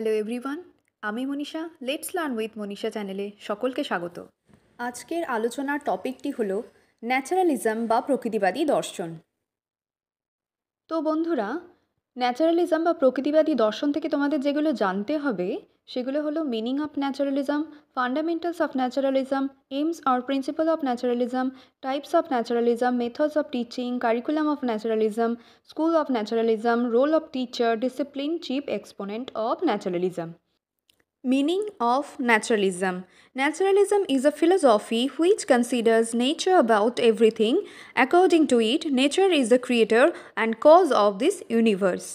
Hello everyone, আমি Manisha. Let's learn with Manisha চ্যানেলে সকলকে স্বাগত। আজকের আলোচনার টপিকটি হলো ন্যাচারালিজম বা প্রকৃতিবাদী দর্শন। তো বন্ধুরা, ন্যাচারালিজম বা প্রকৃতিবাদী দর্শন থেকে তোমাদের যেগুলো জানতে হবে সেগুলো হলো meaning of naturalism, fundamentals of naturalism, aims or principal of naturalism, types of naturalism, methods of teaching, curriculum of naturalism, school of naturalism, role of teacher, discipline, chief exponent of naturalism. Meaning of naturalism. Naturalism is a philosophy which considers nature about everything. According to it, nature is the creator and cause of this universe.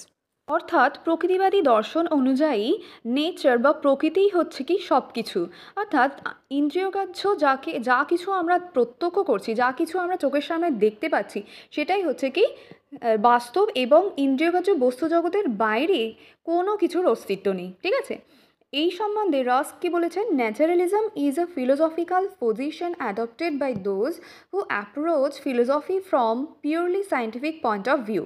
অর্থাৎ প্রকৃতিবাদী দর্শন অনুযায়ী nature বা প্রকৃতিই হচ্ছে কি সব কিছু। অর্থাৎ ইন্দ্রিয়গ্রাহ্য যা কিছু আমরা প্রত্যক্ষ করছি, যা কিছু আমরা চোখের সামনে দেখতে পাচ্ছি, সেটাই হচ্ছে কি বাস্তব, এবং ইন্দ্রিয়গ্রাহ্য বস্তু জগতের বাইরে কোনো কিছুর অস্তিত্ব নেই। ঠিক আছে, এই সম্বন্ধে রাস্ক কি বলেছেন? Naturalism is a philosophical position adopted by those who approach philosophy from purely scientific point of view.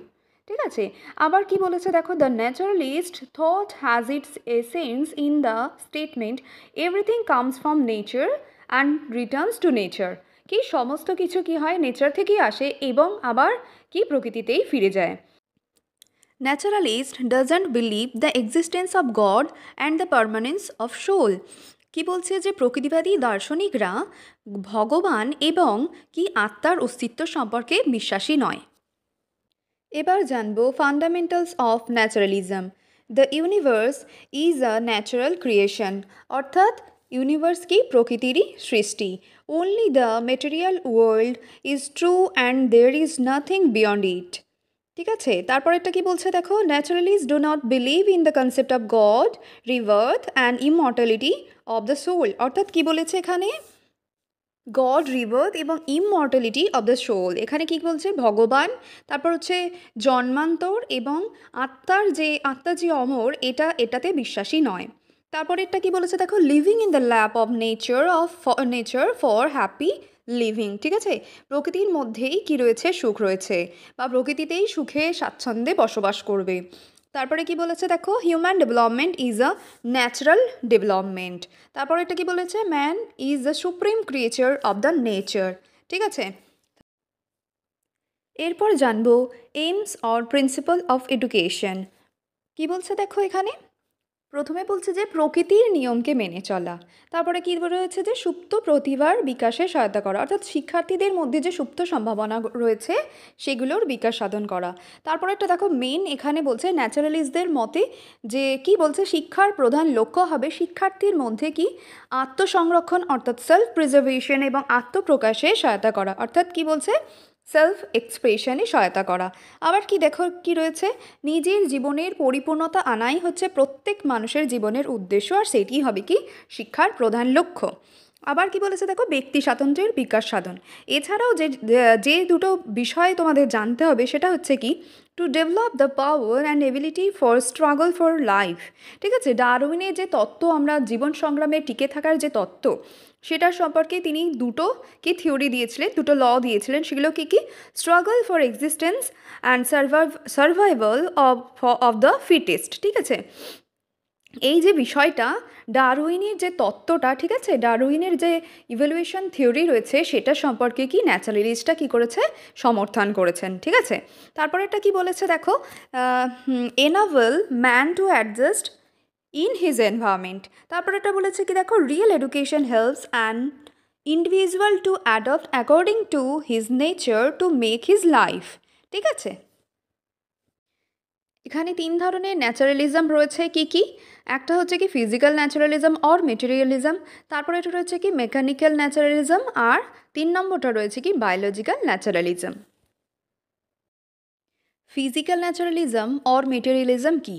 ঠিক আছে, আবার কি বলেছে দেখো, the naturalist thought has its essence in the statement everything comes from nature and returns to nature. কি সমস্ত কিছু কি হয়, নেচার থেকেই আসে এবং আবার কি প্রকৃতিতেই ফিরে যায়। Naturalist doesn't believe the existence of God and the permanence of soul. কি বলছে যে প্রকৃতিবাদী দার্শনিকরা ভগবান এবং কি আত্মার অস্তিত্ব সম্পর্কে বিশ্বাসী নয়। এবার জানবো fundamentals of naturalism. The universe is a natural creation. অর্থাৎ ইউনিভার্স কি প্রকৃতিরই সৃষ্টি। Only the material world is true and there is nothing beyond it. ঠিক আছে, তারপরেরটা কি বলছে দেখো, naturalist do not believe in the concept of God, rebirth and immortality of the soul. অর্থাৎ কি বলেছে এখানে, গড, রিবার্থ এবং ইমর্টালিটি অফ দ্য সোল। এখানে কি বলছে, ভগবান, তারপর হচ্ছে জন্মান্তর এবং আত্মা যে অমর, এটাতে বিশ্বাসী নয়। তারপরেরটা কি বলেছে দেখো, living in the lap of nature for happy living. ঠিক আছে, প্রকৃতির মধ্যেই কি রয়েছে, সুখ রয়েছে, বা প্রকৃতিতেই সুখে স্বাচ্ছন্দ্যে বসবাস করবে। তারপরে কি বলেছে দেখো, human development is a natural development. তারপরে এটা কি বলেছে, man is the supreme creature of the nature. ঠিক আছে, এরপর জানবো aims or principal of education. কি বলছে দেখো, এখানে প্রথমে বলছে যে প্রকৃতির নিয়মকে মেনে চলা। তারপরে কী রয়েছে যে সুপ্ত প্রতিভার বিকাশে সহায়তা করা, অর্থাৎ শিক্ষার্থীদের মধ্যে যে সুপ্ত সম্ভাবনা রয়েছে সেগুলোর বিকাশ সাধন করা। তারপরে একটা দেখো মেন এখানে বলছে ন্যাচারালিস্টদের মতে যে কি বলছে, শিক্ষার প্রধান লক্ষ্য হবে শিক্ষার্থীর মধ্যে কি আত্মসংরক্ষণ, অর্থাৎ সেলফ প্রিজার্ভেশন এবং আত্মপ্রকাশে সহায়তা করা, অর্থাৎ কি বলছে সেলফ এক্সপ্রেশনে সহায়তা করা। আবার কি দেখো কি রয়েছে, নিজের জীবনের পরিপূর্ণতা আনাই হচ্ছে প্রত্যেক মানুষের জীবনের উদ্দেশ্য, আর সেটি হবে কি শিক্ষার প্রধান লক্ষ্য। আবার কি বলেছে দেখো, ব্যক্তি স্বাতন্ত্র্যের বিকাশ সাধন। এছাড়াও যে দুটো বিষয় তোমাদের জানতে হবে সেটা হচ্ছে কি, to develop the power and ability for struggle for life. ঠিক আছে, ডারউইনের যে তত্ত্ব, আমরা জীবন সংগ্রামে টিকে থাকার যে তত্ত্ব, সেটার সম্পর্কে তিনি দুটো কি থিওরি দিয়েছিলেন, দুটো ল দিয়েছিলেন। সেগুলো কি কি, struggle for existence and survival of the fittest. ঠিক আছে, এই যে বিষয়টা, ডারউইনের যে তত্ত্বটা, ঠিক আছে, ডারউইনের যে ইভ্যালুয়েশন থিওরি রয়েছে সেটা সম্পর্কে কি ন্যাচারালিস্টটা কী করেছে, সমর্থন করেছেন। ঠিক আছে, তারপরে এটা কি বলেছে দেখো, enable man to adjust in his environment. তারপরে এটা বলেছে কি দেখো, real education helps an individual two adopt according to his nature to make his life. ঠিক আছে, এখানে তিন ধরনের ন্যাচারালিজম রয়েছে। কি কি, একটা হচ্ছে কি ফিজিক্যাল ন্যাচারালিজম অর মেটেরিয়ালিজম, তারপরে এটা রয়েছে কি মেকানিক্যাল ন্যাচারালিজম, আর তিন নম্বরটা রয়েছে কি biological naturalism. Physical naturalism or materialism কি,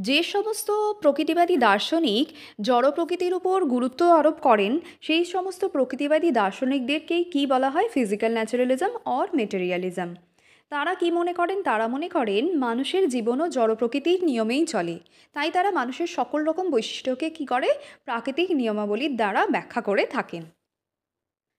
যে সমস্ত প্রকৃতিবাদী দার্শনিক জড় প্রকৃতির উপর গুরুত্ব আরোপ করেন সেই সমস্ত প্রকৃতিবাদী দার্শনিকদেরকেই কি বলা হয়, ফিজিক্যাল ন্যাচারালিজম অর মেটেরিয়ালিজম। তারা কি মনে করেন, তারা মনে করেন মানুষের জীবনও জড় প্রকৃতির নিয়মেই চলে, তাই তারা মানুষের সকল রকম বৈশিষ্ট্যকে কি করে, প্রাকৃতিক নিয়মাবলীর দ্বারা ব্যাখ্যা করে থাকেন।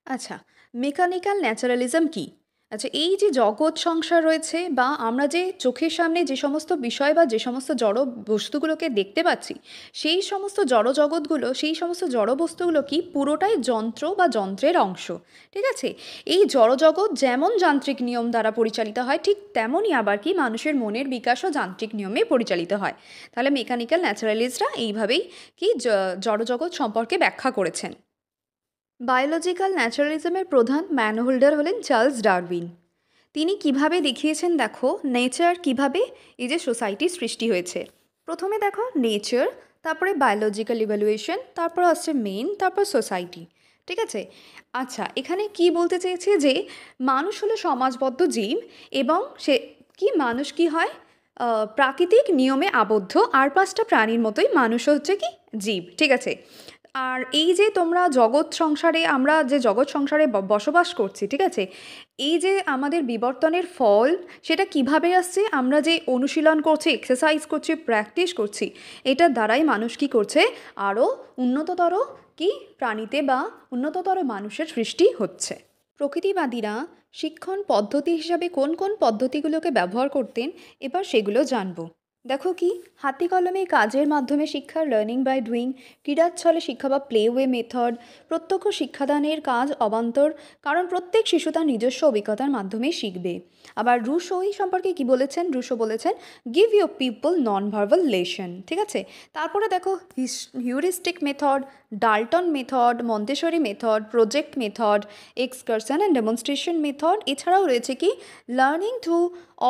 আচ্ছা, মেকানিক্যাল ন্যাচারালিজম কি, আচ্ছা, এই যে জগৎ সংসার রয়েছে বা আমরা যে চোখের সামনে যে সমস্ত বিষয় বা যে সমস্ত জড় বস্তুগুলোকে দেখতে পাচ্ছি, সেই সমস্ত জড় জগৎগুলো, সেই সমস্ত জড় বস্তুগুলো কি পুরোটাই যন্ত্র বা যন্ত্রের অংশ। ঠিক আছে? এই জড় জগৎ যেমন যান্ত্রিক নিয়ম দ্বারা পরিচালিত হয়, ঠিক তেমনই আবার কি মানুষের মনের বিকাশও যান্ত্রিক নিয়মে পরিচালিত হয়। তাহলে মেকানিক্যাল ন্যাচারালিস্টরা এইভাবেই কি জড় জগৎ সম্পর্কে ব্যাখ্যা করেছেন। বায়োলজিক্যাল ন্যাচারালিজমের প্রধান ম্যান হোল্ডার হলেন চার্লস ডারউইন। তিনি কিভাবে দেখিয়েছেন দেখো নেচার কিভাবে এই যে সোসাইটি সৃষ্টি হয়েছে। প্রথমে দেখো নেচার, তারপরে বায়োলজিক্যাল ইভ্যালুয়েশন, তারপর আসছে মেন, তারপর সোসাইটি। ঠিক আছে? আচ্ছা, এখানে কি বলতে চেয়েছে যে মানুষ হলো সমাজবদ্ধ জীব এবং সে কি মানুষ কি হয় প্রাকৃতিক নিয়মে আবদ্ধ আর পাঁচটা প্রাণীর মতোই মানুষও হচ্ছে কি জীব। ঠিক আছে? আর এই যে তোমরা জগৎ সংসারে, আমরা যে জগৎ সংসারে বসবাস করছি, ঠিক আছে, এই যে আমাদের বিবর্তনের ফল সেটা কিভাবে আসছে, আমরা যে অনুশীলন করছি, এক্সারসাইজ করছি, প্র্যাকটিস করছি, এটার দ্বারাই মানুষ কি করছে আরও উন্নততর কি প্রাণীতে বা উন্নততর মানুষের সৃষ্টি হচ্ছে। প্রকৃতিবাদীরা শিক্ষণ পদ্ধতি হিসাবে কোন কোন পদ্ধতিগুলোকে ব্যবহার করতেন এবার সেগুলো জানবো। দেখো কি হাতে কলমে কাজের মাধ্যমে শিক্ষা, লার্নিং বাই ডুইং, ক্রীড়াচ্ছলে শিক্ষা বা প্লে ওয়ে মেথড, প্রত্যক্ষ শিক্ষাদানের কাজ অবান্তর, কারণ প্রত্যেক শিশু তার নিজস্ব অভিজ্ঞতার মাধ্যমে শিখবে। আবার রুশো এই সম্পর্কে কি বলেছেন, রুশো বলেছেন give your people non verbal lesson. ঠিক আছে? তারপরে দেখো heuristic method, Dalton method, Montessori method, project method, excursion and demonstration method, এছাড়াও রয়েছে কি learning through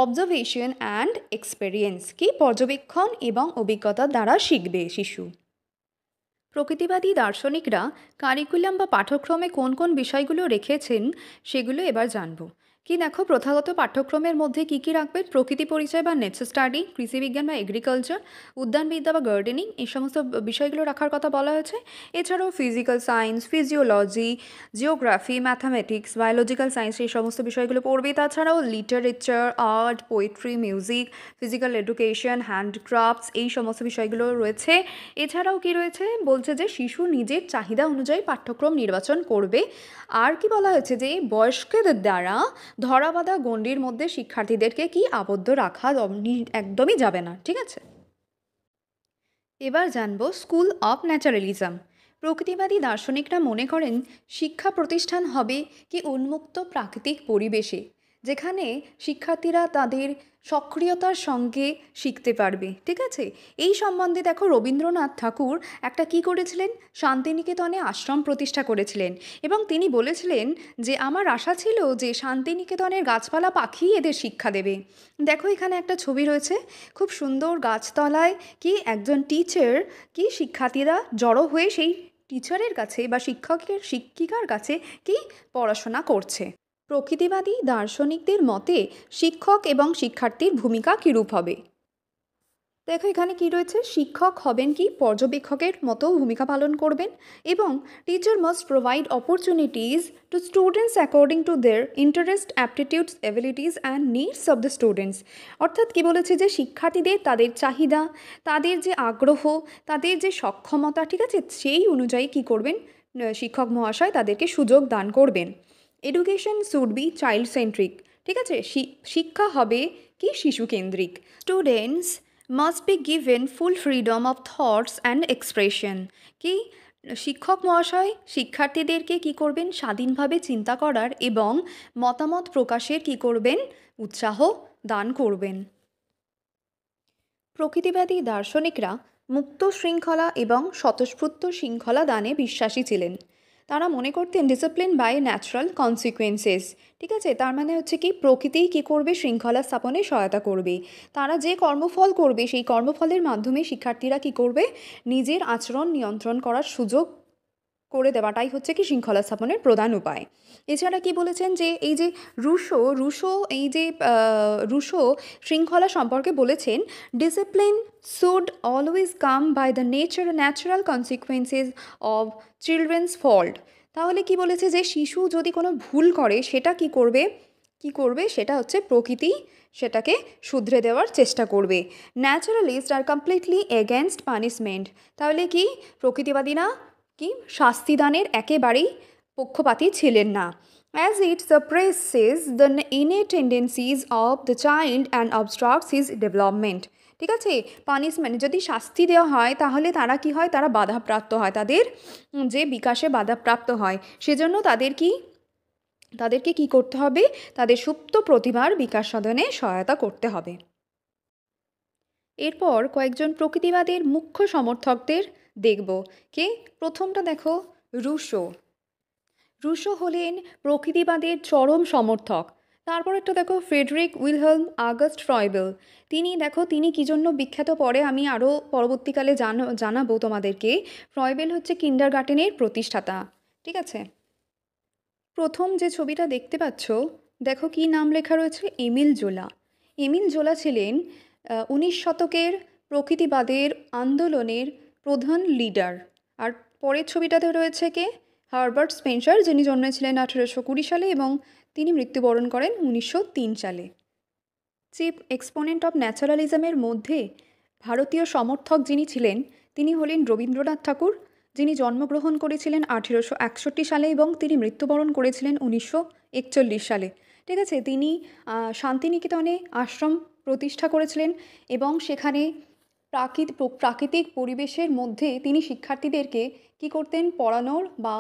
observation and experience, কি পর্যবেক্ষণ এবং অভিজ্ঞতার দ্বারা শিখবে শিশু। প্রকৃতিবাদী দার্শনিকরা কারিকুলাম বা পাঠ্যক্রমে কোন কোন বিষয়গুলো রেখেছেন সেগুলো এবার জানব। কি দেখো প্রথাগত পাঠ্যক্রমের মধ্যে কি কি রাখবেন, প্রকৃতি পরিচয় বা নেচার স্টাডি, কৃষিবিজ্ঞান বা এগ্রিকালচার, উদ্যানবিদ্যা বা গার্ডেনিং, এই সমস্ত বিষয়গুলো রাখার কথা বলা হয়েছে। এছাড়াও physical science, physiology, geography, mathematics, biological science, এই সমস্ত বিষয়গুলো পড়বে। তাছাড়াও literature, art, poetry, music, physical education, handcrafts, এই সমস্ত বিষয়গুলো রয়েছে। এছাড়াও কি রয়েছে বলছে যে শিশু নিজের চাহিদা অনুযায়ী পাঠ্যক্রম নির্বাচন করবে। আর কি বলা হয়েছে যে বয়স্কদের দ্বারা ধরাবাঁধা গণ্ডির মধ্যে শিক্ষার্থীদেরকে কি আবদ্ধ রাখা একদমই যাবে না। ঠিক আছে? এবার জানবো স্কুল অফ ন্যাচারালিজম। প্রকৃতিবাদী দার্শনিকরা মনে করেন শিক্ষা প্রতিষ্ঠান হবে কি উন্মুক্ত প্রাকৃতিক পরিবেশে, যেখানে শিক্ষার্থীরা তাদের সক্রিয়তার সঙ্গে শিখতে পারবে। ঠিক আছে? এই সম্বন্ধে দেখো রবীন্দ্রনাথ ঠাকুর একটা কি করেছিলেন, শান্তিনিকেতনে আশ্রম প্রতিষ্ঠা করেছিলেন এবং তিনি বলেছিলেন যে আমার আশা ছিল যে শান্তিনিকেতনের গাছপালা পাখি এদের শিক্ষা দেবে। দেখো এখানে একটা ছবি রয়েছে, খুব সুন্দর গাছতলায় কি একজন টিচার কি শিক্ষার্থীরা জড়ো হয়ে সেই টিচারের কাছে বা শিক্ষিকার কাছে কি পড়াশোনা করছে। প্রকৃতিবাদী দার্শনিকদের মতে শিক্ষক এবং শিক্ষার্থীর ভূমিকা কীরূপ হবে। দেখো এখানে কি রয়েছে, শিক্ষক হবেন কি পর্যবেক্ষকের মতো ভূমিকা পালন করবেন এবং teacher must provide opportunities to students according to their interest, aptitudes, abilities and needs of the students. অর্থাৎ কি বলেছে যে শিক্ষার্থীদের তাদের চাহিদা, তাদের যে আগ্রহ, তাদের যে সক্ষমতা, ঠিক আছে, সেই অনুযায়ী কি করবেন শিক্ষক মহাশয় তাদেরকে সুযোগ দান করবেন। Education should be child centric. ঠিক আছে? শিক্ষা হবে কি শিশু কেন্দ্রিক। Students must be given full freedom of thoughts and expression. কি শিক্ষক মহাশয় শিক্ষার্থীদেরকে কি করবেন স্বাধীনভাবে চিন্তা করার এবং মতামত প্রকাশের কি করবেন উৎসাহ দান করবেন। প্রকৃতিবাদী দার্শনিকরা মুক্ত শৃঙ্খলা এবং স্বতঃস্ফূর্ত শৃঙ্খলা দানে বিশ্বাসী ছিলেন। তারা মনে করতেন ডিসিপ্লিন বাই ন্যাচারাল কনসিকুয়েন্সেস। ঠিক আছে? তার মানে হচ্ছে কি প্রকৃতিই কী করবে শৃঙ্খলা স্থাপনে সহায়তা করবে। তারা যে কর্মফল করবে সেই কর্মফলের মাধ্যমে শিক্ষার্থীরা কি করবে নিজের আচরণ নিয়ন্ত্রণ করার সুযোগ করে দেওয়াটাই হচ্ছে কি শৃঙ্খলা স্থাপনের প্রধান উপায়। এছাড়া কি বলেছেন যে এই যে রুশো শৃঙ্খলা সম্পর্কে বলেছেন discipline should always come by the natural consequences of children's fault. তাহলে কি বলেছে যে শিশু যদি কোনো ভুল করে সেটা কি করবে সেটা হচ্ছে প্রকৃতি সেটাকে শুধরে দেওয়ার চেষ্টা করবে। ন্যাচারালিস্ট আর কমপ্লিটলি এগেনস্ট পানিশমেন্ট। তাহলে কি প্রকৃতিবাদীরা কি শাস্তিদানের একেবারেই পক্ষপাতী ছিলেন না। as it suppresses the innate tendencies of the child and obstructs his development. ঠিক আছে, পানিশমেন্ট যদি শাস্তি দেওয়া হয় তাহলে তারা কি হয়, তারা বাধাপ্রাপ্ত হয়, তাদের যে বিকাশে বাধাপ্রাপ্ত হয়। সেজন্য তাদেরকে কি করতে হবে, তাদের সুপ্ত প্রতিভার বিকাশ সাধনে সহায়তা করতে হবে। এরপর কয়েকজন প্রকৃতিবাদের মুখ্য সমর্থকদের দেখব। কে? প্রথমটা দেখো, রুশো হলেন প্রকৃতিবাদের চরম সমর্থক। তারপরেরটা দেখো, ফ্রেডরিক উইলহেলম আগস্ট ফ্রয়েবেল। তিনি কী জন্য বিখ্যাত, পরে আমি আরও পরবর্তীকালে জানাবো তোমাদেরকে। ফ্রয়েবেল হচ্ছে কিন্ডারগার্টেনের প্রতিষ্ঠাতা। ঠিক আছে, প্রথম যে ছবিটা দেখতে পাচ্ছ, দেখো কি নাম লেখা রয়েছে, এমিল জোলা। এমিল জোলা ছিলেন 19 শতকের প্রকৃতিবাদের আন্দোলনের প্রধান লিডার। আর পরের ছবিটাতে রয়েছে কে, হারবার্ট স্পেন্সার, যিনি জন্মেছিলেন 1820 সালে এবং তিনি মৃত্যুবরণ করেন 1903 সালে। চিফ এক্সপোনেন্ট অফ ন্যাচারালিজমের মধ্যে ভারতীয় সমর্থক যিনি ছিলেন তিনি হলেন রবীন্দ্রনাথ ঠাকুর, যিনি জন্মগ্রহণ করেছিলেন 1861 সালে এবং তিনি মৃত্যুবরণ করেছিলেন 1941 সালে। ঠিক আছে, তিনি শান্তিনিকেতনে আশ্রম প্রতিষ্ঠা করেছিলেন এবং সেখানে প্রাকৃতিক পরিবেশের মধ্যে তিনি শিক্ষার্থীদেরকে কি করতেন, পড়ানোর বা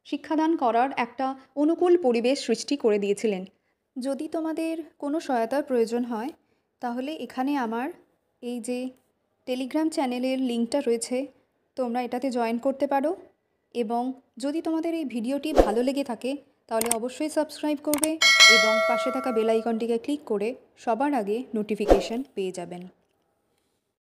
শিক্ষাদান করার একটা অনুকূল পরিবেশ সৃষ্টি করে দিয়েছিলেন। যদি তোমাদের কোনো সহায়তার প্রয়োজন হয় তাহলে এখানে আমার এই যে টেলিগ্রাম চ্যানেলের লিঙ্কটা রয়েছে, তোমরা এটাতে জয়েন করতে পারো। এবং যদি তোমাদের এই ভিডিওটি ভালো লেগে থাকে তাহলে অবশ্যই সাবস্ক্রাইব করবে এবং পাশে থাকা বেল আইকনটিকে ক্লিক করে সবার আগে নোটিফিকেশন পেয়ে যাবেন।